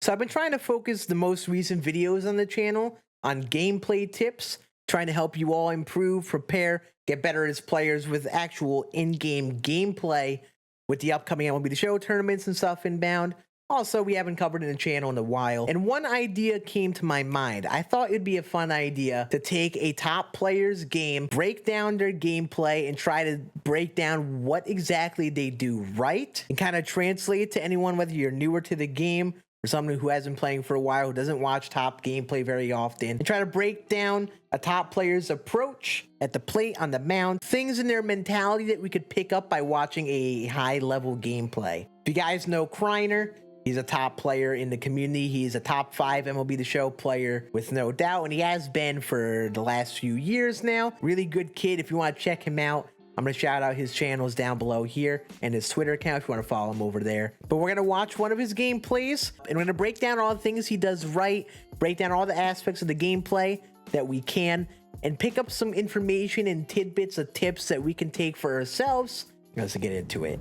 So I've been trying to focus the most recent videos on the channel on gameplay tips, trying to help you all improve, prepare, get better as players with actual in-game gameplay with the upcoming MLB The Show tournaments and stuff inbound. Also, we haven't covered in the channel in a while. And one idea came to my mind. I thought it'd be a fun idea to take a top player's game, break down their gameplay, and try to break down what exactly they do right, and kind of translate it to anyone, whether you're newer to the game or someone who has been playing for a while, who doesn't watch top gameplay very often, and try to break down a top player's approach at the plate, on the mound, things in their mentality that we could pick up by watching a high-level gameplay. If you guys know Kriner, he's a top player in the community. He's a top 5 MLB The Show player with no doubt, and he has been for the last few years now. Really good kid. If you want to check him out, I'm going to shout out his channels down below here and his Twitter account if you want to follow him over there. But we're going to watch one of his gameplays, and we're going to break down all the things he does right, break down all the aspects of the gameplay that we can, and pick up some information and tidbits of tips that we can take for ourselves. Let's get into it.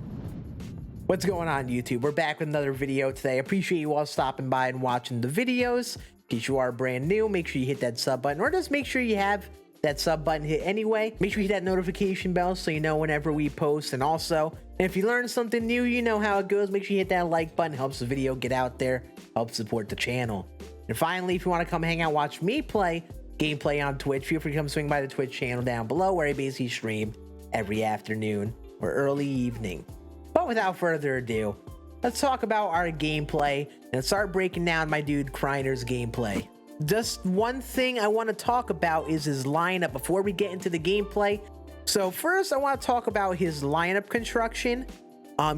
What's going on, YouTube? We're back with another video today. I appreciate you all stopping by and watching the videos. In case you are brand new, make sure you hit that sub button, or just make sure you have that sub button hit anyway. Make sure you hit that notification bell so you know whenever we post. And also, if you learn something new, you know how it goes. Make sure you hit that like button. Helps the video get out there, helps support the channel. And finally, if you want to come hang out, watch me play gameplay on Twitch, feel free to come swing by the Twitch channel down below, where I basically stream every afternoon or early evening. But without further ado, let's talk about our gameplay and start breaking down my dude Kriner's gameplay. Just one thing I want to talk about is his lineup before we get into the gameplay. So first, I want to talk about his lineup construction.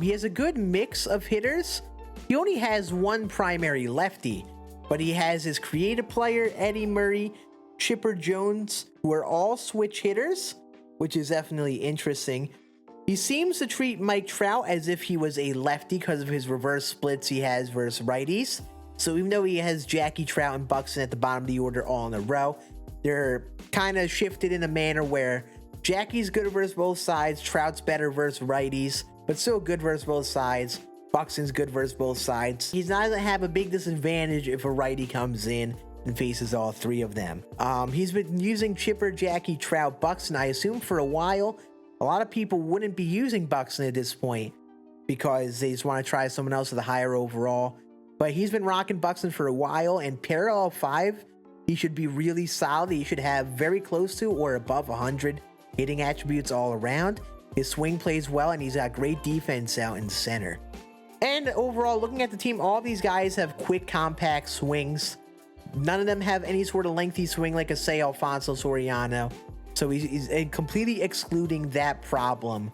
He has a good mix of hitters. He only has one primary lefty, but he has his creative player, Eddie Murray, Chipper Jones, who are all switch hitters, which is definitely interesting. He seems to treat Mike Trout as if he was a lefty because of his reverse splits he has versus righties. So even though he has Jackie, Trout, and Buxton at the bottom of the order all in a row, they're kind of shifted in a manner where Jackie's good versus both sides, Trout's better versus righties, but still good versus both sides. Buxton's good versus both sides. He's not going to have a big disadvantage if a righty comes in and faces all three of them. He's been using Chipper, Jackie, Trout, Buxton, I assume, for a while. A lot of people wouldn't be using Buxton at this point because they just want to try someone else with a higher overall. But he's been rocking Buxton for a while, and parallel 5, he should be really solid. He should have very close to or above 100 hitting attributes all around. His swing plays well, and he's got great defense out in center. And overall, looking at the team, all these guys have quick, compact swings. None of them have any sort of lengthy swing like a, say, Alfonso Soriano. So he's completely excluding that problem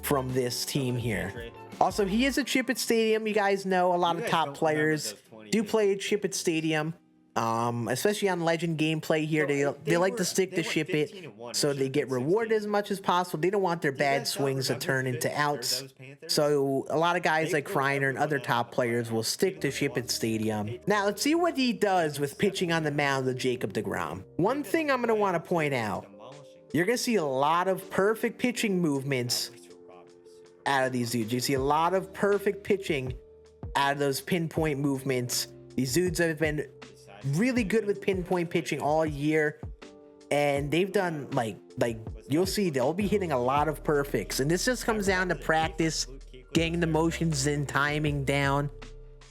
from this team here. Also, he is a chip at stadium. You guys know a lot of top players do play at chip at stadium, especially on legend gameplay here. They like to stick to ship it so they get rewarded as much as possible. They don't want their bad swings to turn into outs. So a lot of guys like Kriner and other top players will stick to ship at stadium. Now let's see what he does with pitching on the mound with Jacob deGrom. One thing I'm going to want to point out, you're going to see a lot of perfect pitching movements out of these dudes. You see a lot of perfect pitching out of those pinpoint movements. These dudes have been really good with pinpoint pitching all year, and they've done like you'll see they'll be hitting a lot of perfects, and this just comes down to practice, getting the motions and timing down.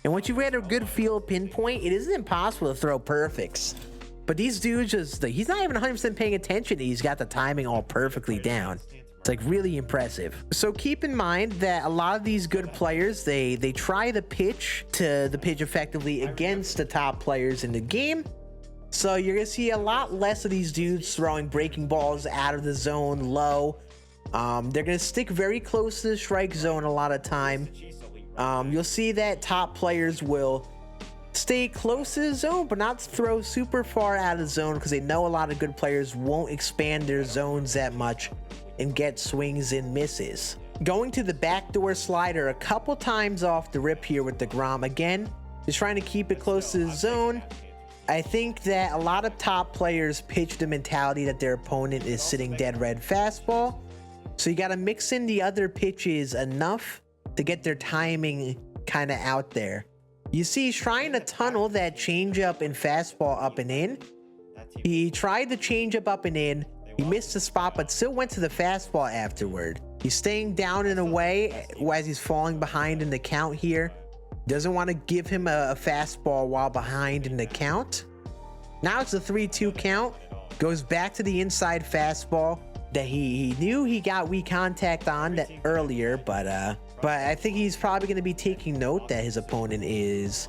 And once you've had a good feel of pinpoint, it isn't impossible to throw perfects. But these dudes just, he's not even 100% paying attention. He's got the timing all perfectly down. It's like really impressive. So keep in mind that a lot of these good players, they try to pitch effectively against the top players in the game. So you're gonna see a lot less of these dudes throwing breaking balls out of the zone low. They're gonna stick very close to the strike zone a lot of time. You'll see that top players will stay close to the zone, but not throw super far out of the zone because they know a lot of good players won't expand their zones that much and get swings and misses. Going to the backdoor slider a couple times off the rip here with deGrom. Again, just trying to keep it close to the zone. I think that a lot of top players pitch the mentality that their opponent is sitting dead red fastball. So you got to mix in the other pitches enough to get their timing kind of out there. You see, he's trying to tunnel that changeup and fastball up and in. He tried the changeup up and in. He missed the spot, but still went to the fastball afterward. He's staying down and away as he's falling behind in the count here. Doesn't want to give him a fastball while behind in the count. Now it's a 3-2 count. Goes back to the inside fastball that he knew he got weak contact on that earlier, but I think he's probably going to be taking note that his opponent is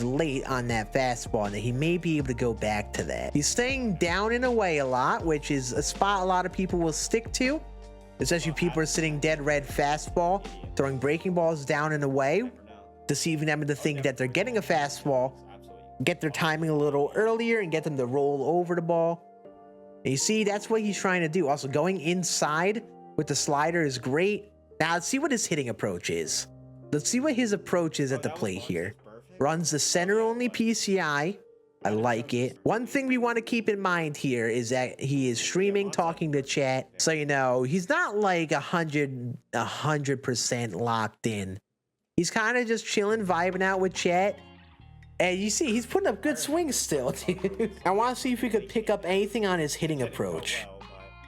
late on that fastball and that he may be able to go back to that. He's staying down and away a lot, which is a spot a lot of people will stick to, especially people are sitting dead red fastball, throwing breaking balls down and away, deceiving them into thinking that they're getting a fastball, get their timing a little earlier and get them to roll over the ball. And you see, that's what he's trying to do. Also, going inside with the slider is great. Now, let's see what his hitting approach is. Let's see what his approach is at the plate here. Runs the center-only PCI. I like it. One thing we want to keep in mind here is that he is streaming, talking to chat. So, you know, he's not like 100% locked in. He's kind of just chilling, vibing out with chat. And you see, he's putting up good swings still, dude. I want to see if we could pick up anything on his hitting approach.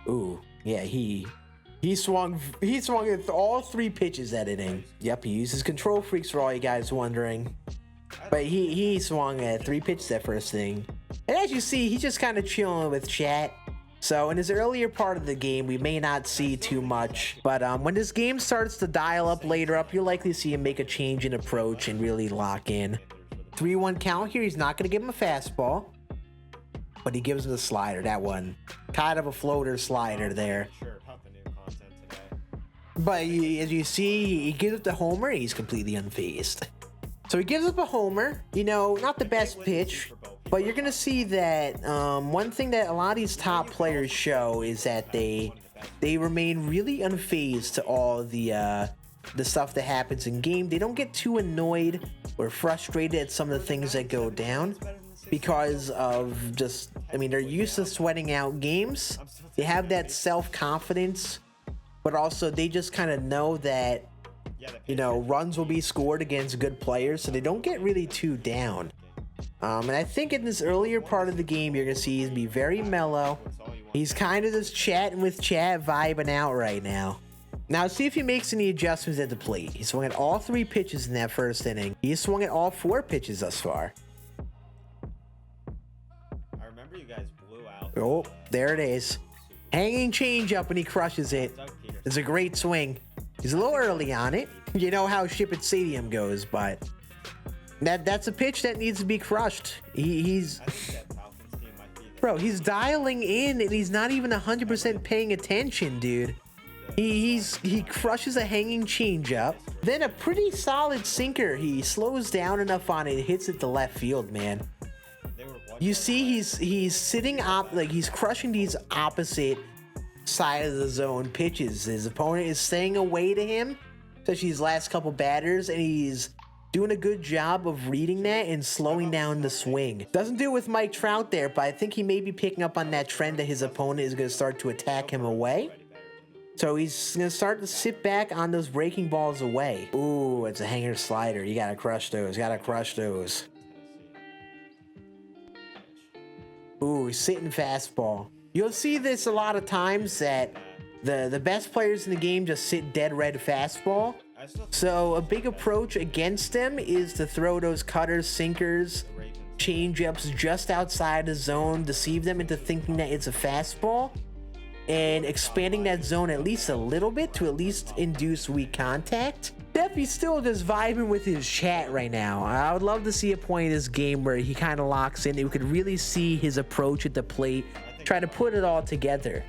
Ooh, yeah, he swung at all 3 pitches that inning. Yep, he uses control freaks for all you guys wondering. But he swung at 3 pitches that first inning. And as you see, he's just kind of chilling with chat. So in his earlier part of the game, we may not see too much. But when this game starts to dial up later up, you'll likely see him make a change in approach and really lock in. 3-1 count here. He's not going to give him a fastball, but he gives him the slider. That one, kind of a floater slider there. But as you see, he gives up the homer. He's completely unfazed. So he gives up a homer. You know, not the best pitch, but you're going to see that one thing that a lot of these top players show is that they remain really unfazed to all the stuff that happens in game. They don't get too annoyed or frustrated at some of the things that go down because of just, I mean, they're used to sweating out games. They have that self-confidence, but also they just kind of know that, you know, runs will be scored against good players, so they don't get really too down. And I think in this earlier part of the game, you're going to see he's be very mellow. He's kind of just chatting with chat, vibing out right now. Now, see if he makes any adjustments at the plate. He swung at all 3 pitches in that first inning. He swung at all 4 pitches thus far. I remember you guys blew out. Oh, there it is. Hanging changeup and he crushes it. It's a great swing. He's a little early on it. You know how Ship It Stadium goes, but that's a pitch that needs to be crushed. Bro, he's dialing in and he's not even 100% paying attention, dude. He crushes a hanging changeup, then a pretty solid sinker. He slows down enough on it, hits it to left field, man. You see, he's sitting up, like he's crushing these opposite side of the zone pitches. His opponent is staying away to him, especially his last couple batters, and he's doing a good job of reading that and slowing down the swing. Doesn't do it with Mike Trout there, but I think he may be picking up on that trend that his opponent is going to start to attack him away. So he's going to start to sit back on those breaking balls away. Ooh, it's a hanger slider. You got to crush those. Got to crush those. Ooh, he's sitting fastball. You'll see this a lot of times that the best players in the game just sit dead red fastball. So a big approach against them is to throw those cutters, sinkers, changeups just outside the zone, deceive them into thinking that it's a fastball, and expanding that zone at least a little bit to at least induce weak contact. Steffi's still just vibing with his chat right now. I would love to see a point in this game where he kind of locks in. You could really see his approach at the plate, try to put it all together.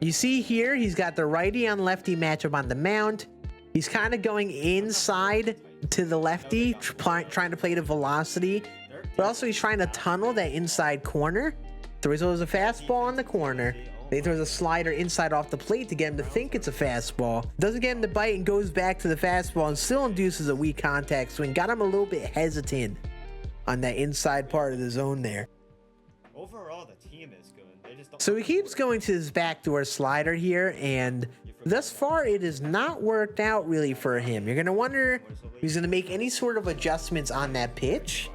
You see here, he's got the righty on lefty matchup on the mound. He's kind of going inside to the lefty, trying to play the velocity, but also he's trying to tunnel that inside corner. Throws a fastball on the corner. Then he throws a slider inside off the plate to get him to think it's a fastball. Doesn't get him to bite and goes back to the fastball and still induces a weak contact swing. Got him a little bit hesitant on that inside part of the zone there. Overall, the team is good. They just don't. So he keeps going to his backdoor slider here, and thus far, it has not worked out really for him. You're going to wonder if he's going to make any sort of adjustments on that pitch,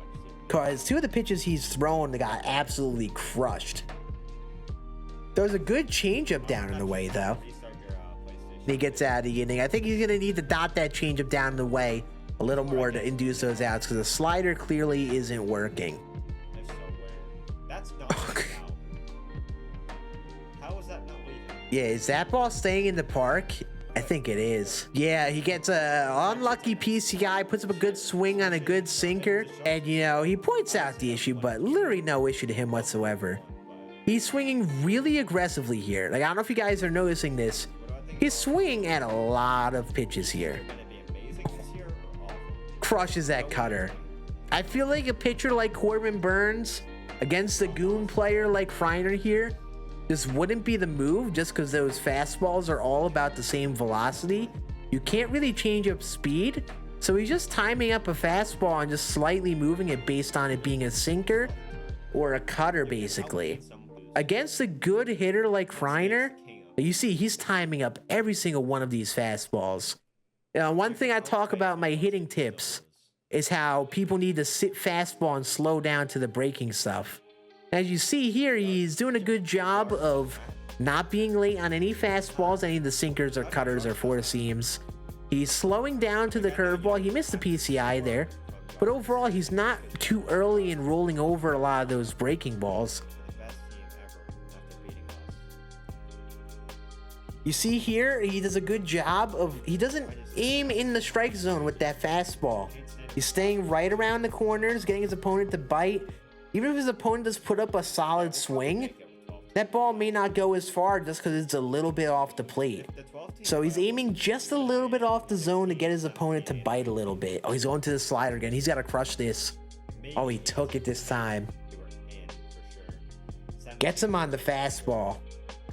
because 2 of the pitches he's thrown got absolutely crushed. There was a good changeup down in the way, though. He gets out of the inning. I think he's going to need to dot that changeup down in the way a little more to induce those outs, because the slider clearly isn't working. That's not out. How is that not leaving? Yeah, is that ball staying in the park? I think it is. Yeah, he gets a unlucky PCI, puts up a good swing on a good sinker, and you know, he points out the issue, but literally no issue to him whatsoever. He's swinging really aggressively here. Like, I don't know if you guys are noticing this. He's swinging at a lot of pitches here. Crushes that cutter. I feel like a pitcher like Corbin Burns against a goon player like Kriner here just wouldn't be the move, just because those fastballs are all about the same velocity. You can't really change up speed, so he's just timing up a fastball and just slightly moving it based on it being a sinker or a cutter, basically. Against a good hitter like Kriner, you see he's timing up every single one of these fastballs. One thing I talk about in my hitting tips is how people need to sit fastball and slow down to the breaking stuff. As you see here, he's doing a good job of not being late on any fastballs, any of the sinkers or cutters or four seams. He's slowing down to the curveball. He missed the PCI there, but overall he's not too early in rolling over a lot of those breaking balls. You see here, he does a good job of, he doesn't aim in the strike zone with that fastball. He's staying right around the corners, getting his opponent to bite. Even if his opponent does put up a solid swing, that ball may not go as far just because it's a little bit off the plate. So he's aiming just a little bit off the zone to get his opponent to bite a little bit. Oh, he's going to the slider again. He's got to crush this. Oh, he took it this time. Gets him on the fastball.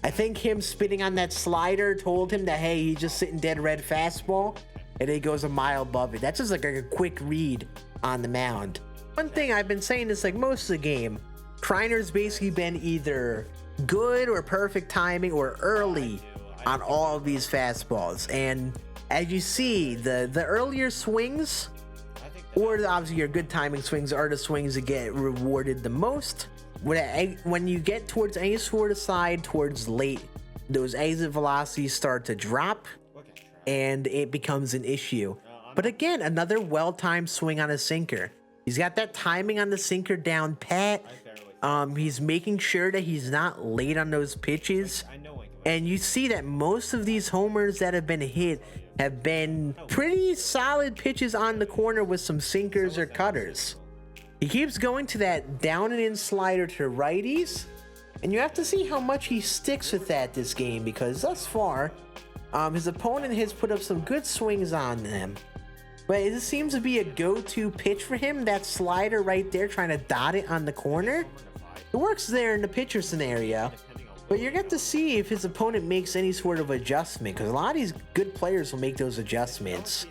I think him spitting on that slider told him that, hey, he's just sitting dead red fastball, and then he goes a mile above it. That's just like a quick read on the mound. One thing I've been saying is, like, most of the game, Kriner's basically been either good or perfect timing or early on all of these fastballs. And as you see, the earlier swings, or obviously your good timing swings, are the swings that get rewarded the most. When you get towards any sort of side towards late, those exit velocities start to drop and it becomes an issue. But again, another well-timed swing on a sinker. He's got that timing on the sinker down pat. He's making sure that he's not late on those pitches. And you see that most of these homers that have been hit have been pretty solid pitches on the corner with some sinkers or cutters. He keeps going to that down and in slider to righties, and you have to see how much he sticks with that this game, because thus far, his opponent has put up some good swings on them. But it seems to be a go-to pitch for him, that slider right there, trying to dot it on the corner. It works there in the pitcher scenario, but you're going to see if his opponent makes any sort of adjustment, because a lot of these good players will make those adjustments.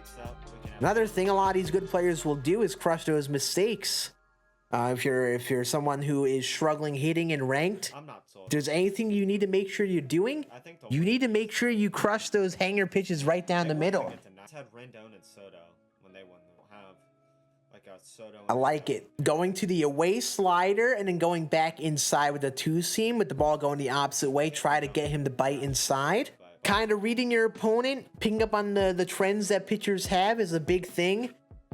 Another thing a lot of these good players will do is crush those mistakes. If you're someone who is struggling hitting and ranked, if there's anything you need to make sure you're doing, you need to make sure you crush those hanger pitches right down the middle. I like it. Going to the away slider and then going back inside with a two seam with the ball going the opposite way. Try to get him to bite inside. Kind of reading your opponent, picking up on the trends that pitchers have is a big thing.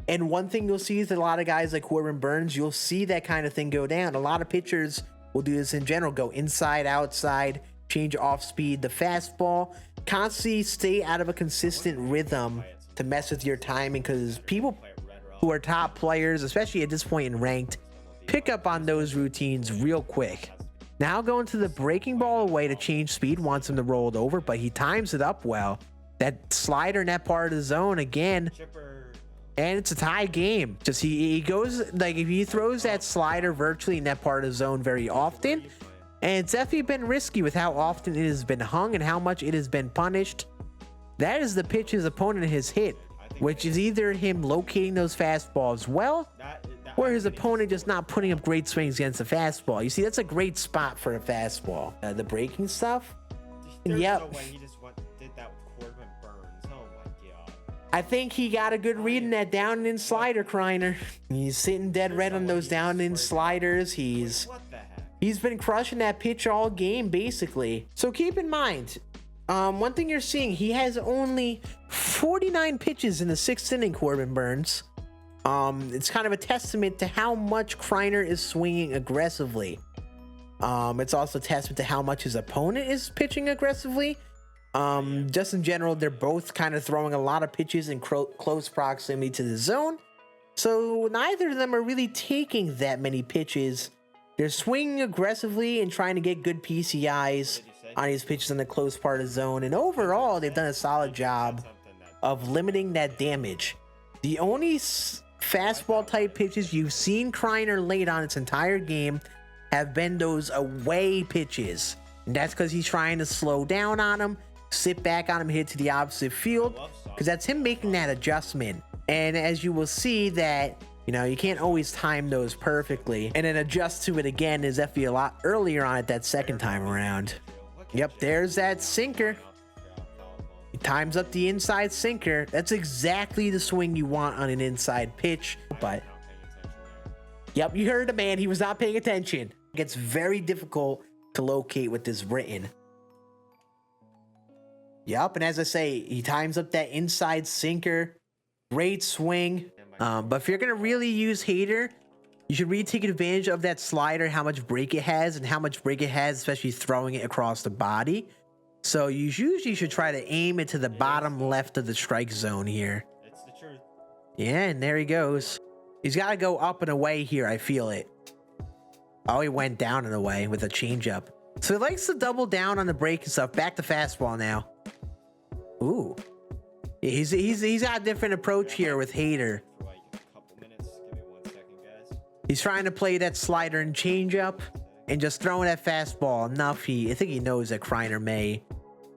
And one thing you'll see is that a lot of guys like Corbin Burns, you'll see that kind of thing go down. A lot of pitchers will do this in general. Go inside, outside, change off speed, the fastball. Constantly stay out of a consistent rhythm to mess with your timing, because people who are top players, especially at this point in ranked, pick up on those routines real quick. Now going to the breaking ball away to change speed, wants him to roll it over, but he times it up well. That slider in that part of the zone again, and it's a tie game. Just he goes, like, if he throws that slider virtually in that part of the zone very often, and it's definitely been risky with how often it has been hung and how much it has been punished. That is the pitch his opponent has hit, which is either him locating those fastballs well, or his opponent just not putting up great swings against the fastball. You see, that's a great spot for a fastball. The breaking stuff. Yep. No way he just did that I think he got a good read in that down and in slider, Kriner. He's sitting dead red on those down and in sliders. What the heck? He's been crushing that pitch all game, basically. So keep in mind, one thing you're seeing, he has only 49 pitches in the 6th inning, Corbin Burns. It's kind of a testament to how much Kriner is swinging aggressively. It's also a testament to how much his opponent is pitching aggressively. Just in general, they're both kind of throwing a lot of pitches in close proximity to the zone. So neither of them are really taking that many pitches. They're swinging aggressively and trying to get good PCIs on these pitches in the close part of the zone. And overall, they've done a solid job of limiting that damage. The only fastball type pitches you've seen Kriner late on its entire game have been those away pitches. And that's because he's trying to slow down on them, sit back on him, hit to the opposite field, because that's him making that adjustment. And as you will see that, you know, you can't always time those perfectly, and then adjust to it again is definitely a lot earlier on it that second time around. Yep, there's that sinker. He times up the inside sinker. That's exactly the swing you want on an inside pitch. But yep, you heard the man. He was not paying attention. It gets very difficult to locate with this written. Yep, and as I say, he times up that inside sinker. Great swing. But if you're gonna really use Hater, you should really take advantage of that slider, how much break it has, and how much break it has, especially throwing it across the body. So you usually should try to aim it to the bottom left of the strike zone here. It's the truth. Yeah, and there he goes. He's got to go up and away here. I feel it. Oh, he went down and away with a changeup. So he likes to double down on the break and stuff. Back to fastball now. Ooh. He's got a different approach here with Hater. He's trying to play that slider and changeup and just throwing that fastball enough. I think he knows that Kriner may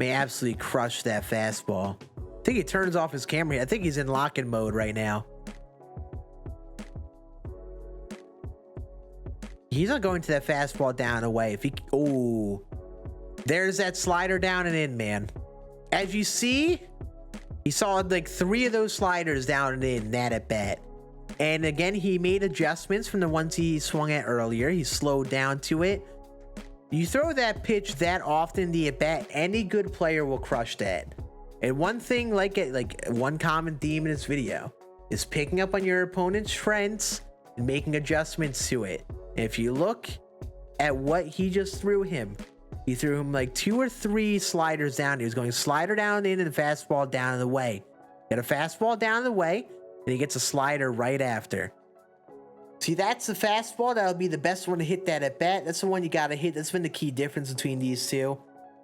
absolutely crush that fastball. I think he turns off his camera here. I think he's in lock-in mode right now. He's not going to that fastball down and away. Oh, there's that slider down and in, man. As you see, he saw like 3 of those sliders down and in that at bat. And again, he made adjustments from the ones he swung at earlier. He slowed down to it. You throw that pitch that often, the at bat, any good player will crush that. And one thing, like one common theme in this video, is picking up on your opponent's trends and making adjustments to it. And if you look at what he just threw him, he threw him like 2 or 3 sliders down. He was going slider down in and fastball down and away. Got a fastball down and away, and he gets a slider right after. See, that's the fastball. That'll be the best one to hit that at bat. That's the one you got to hit. That's been the key difference between these two.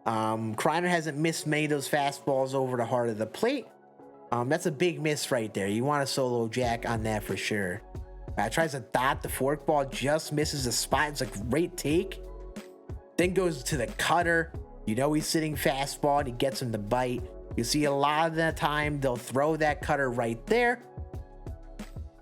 Kriner hasn't missed many of those fastballs over the heart of the plate. That's a big miss right there. You want a solo jack on that for sure. Tries to dot the forkball, just misses the spot. It's a great take. Then goes to the cutter. You know he's sitting fastball and he gets him to bite. You see a lot of the time they'll throw that cutter right there.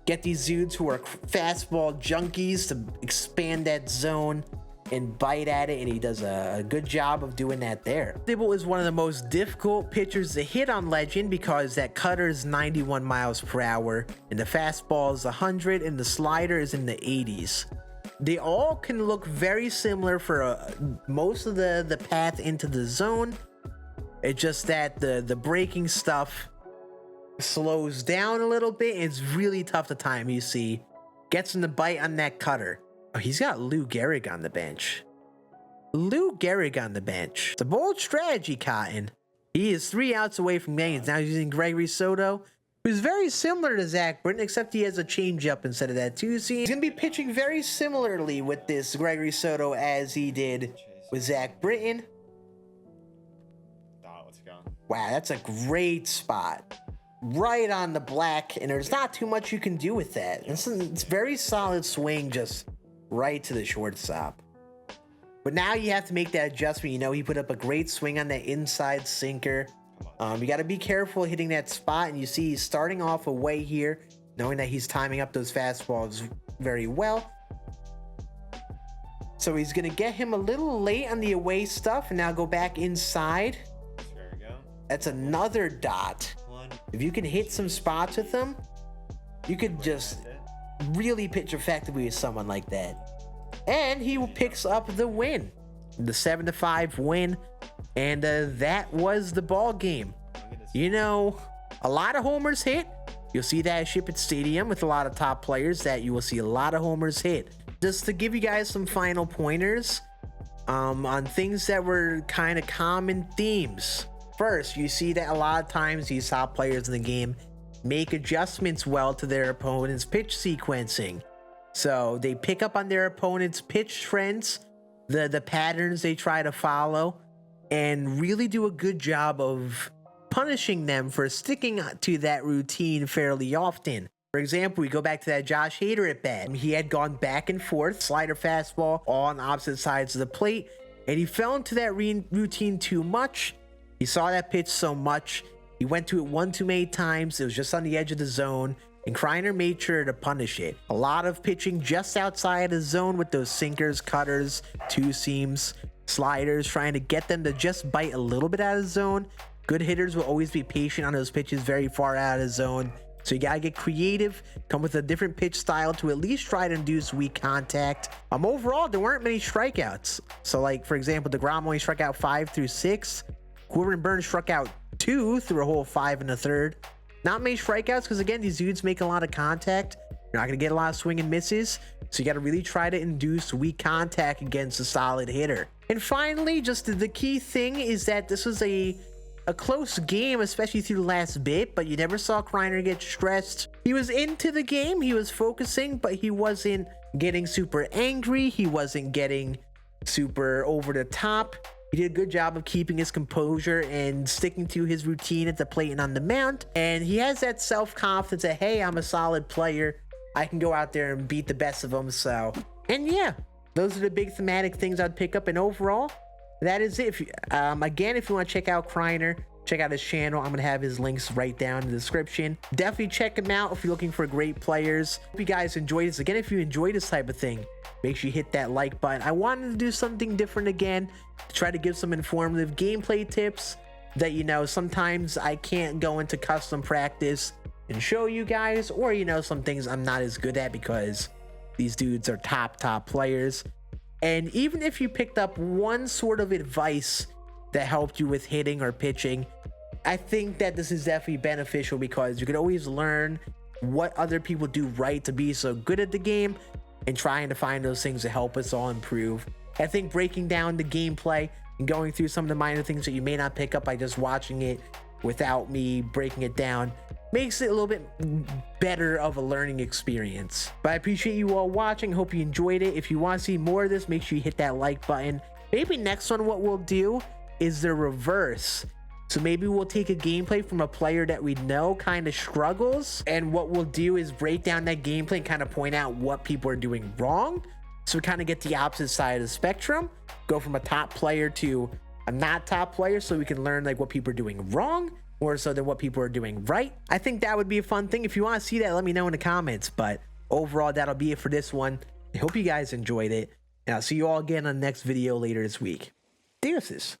Get these dudes who are fastball junkies to expand that zone and bite at it, and he does a good job of doing that there. Dibble is one of the most difficult pitchers to hit on Legend because that cutter is 91 miles per hour, and the fastball is 100, and the slider is in the 80s. They all can look very similar for most of the path into the zone. It's just that the breaking stuff slows down a little bit. It's really tough to time. You see, gets him to bite on that cutter. Oh, he's got Lou Gehrig on the bench. Lou Gehrig on the bench. It's a bold strategy, Cotton. He is 3 outs away from getting it. Now he's using Gregory Soto, who's very similar to Zach Britton, except he has a changeup instead of that 2-seam. He's going to be pitching very similarly with this Gregory Soto as he did with Zach Britton. Wow, that's a great spot. Right on the black, and there's not too much you can do with that. It's very solid swing, just right to the shortstop. But now you have to make that adjustment. You know, he put up a great swing on that inside sinker. You got to be careful hitting that spot, and you see he's starting off away here, knowing that he's timing up those fastballs very well. So he's going to get him a little late on the away stuff, and now go back inside. There we go. That's another dot. What? If you can hit some spots with him, you could just really pitch effectively with someone like that. And he picks up the win, the 7-5 win, and that was the ball game. You know, a lot of homers hit. You'll see that at Ship It Stadium with a lot of top players, that you will see a lot of homers hit. Just to give you guys some final pointers on things that were kind of common themes. First, you see that a lot of times these top players in the game make adjustments well to their opponent's pitch sequencing. So they pick up on their opponent's pitch trends, the patterns they try to follow, and really do a good job of punishing them for sticking to that routine fairly often. For example, we go back to that Josh Hader at bat. He had gone back and forth, slider, fastball, all on opposite sides of the plate, and he fell into that routine too much. He saw that pitch so much, he went to it one too many times. It was just on the edge of the zone, and Kriner made sure to punish it. A lot of pitching just outside the zone with those sinkers, cutters, two seams, sliders, trying to get them to just bite a little bit out of the zone. Good hitters will always be patient on those pitches very far out of the zone. So you gotta get creative, come with a different pitch style to at least try to induce weak contact. Overall, there weren't many strikeouts. So like, for example, DeGrom only struck out 5 through 6. Corbin Burns struck out 2 through a whole 5 1/3. Not many strikeouts because, again, these dudes make a lot of contact. You're not gonna get a lot of swing and misses. So you gotta really try to induce weak contact against a solid hitter. And finally, just the key thing is that this was a close game, especially through the last bit, but you never saw Kriner get stressed. He was into the game, he was focusing, but he wasn't getting super angry. He wasn't getting super over the top. He did a good job of keeping his composure and sticking to his routine at the plate and on the mound. And he has that self-confidence that, hey, I'm a solid player. I can go out there and beat the best of them. So, and yeah, those are the big thematic things I'd pick up. And overall, that is it. Again, if you want to check out Kriner, check out his channel. I'm going to have his links right down in the description. Definitely check him out if you're looking for great players. Hope you guys enjoyed this. Again, if you enjoy this type of thing, make sure you hit that like button. I wanted to do something different again, to try to give some informative gameplay tips that, you know, sometimes I can't go into custom practice and show you guys, or, you know, some things I'm not as good at because these dudes are top players. And even if you picked up one sort of advice that helped you with hitting or pitching, I think that this is definitely beneficial because you can always learn what other people do right to be so good at the game and trying to find those things to help us all improve. I think breaking down the gameplay and going through some of the minor things that you may not pick up by just watching it without me breaking it down makes it a little bit better of a learning experience. But I appreciate you all watching. Hope you enjoyed it. If you want to see more of this, make sure you hit that like button. Maybe next one, what we'll do is the reverse. So maybe we'll take a gameplay from a player that we know kind of struggles, and what we'll do is break down that gameplay and kind of point out what people are doing wrong. So we kind of get the opposite side of the spectrum, go from a top player to a not top player, so we can learn like what people are doing wrong more so than what people are doing right. I think that would be a fun thing. If you want to see that, let me know in the comments. But overall, that'll be it for this one. I hope you guys enjoyed it, and I'll see you all again on the next video later this week. Deuces.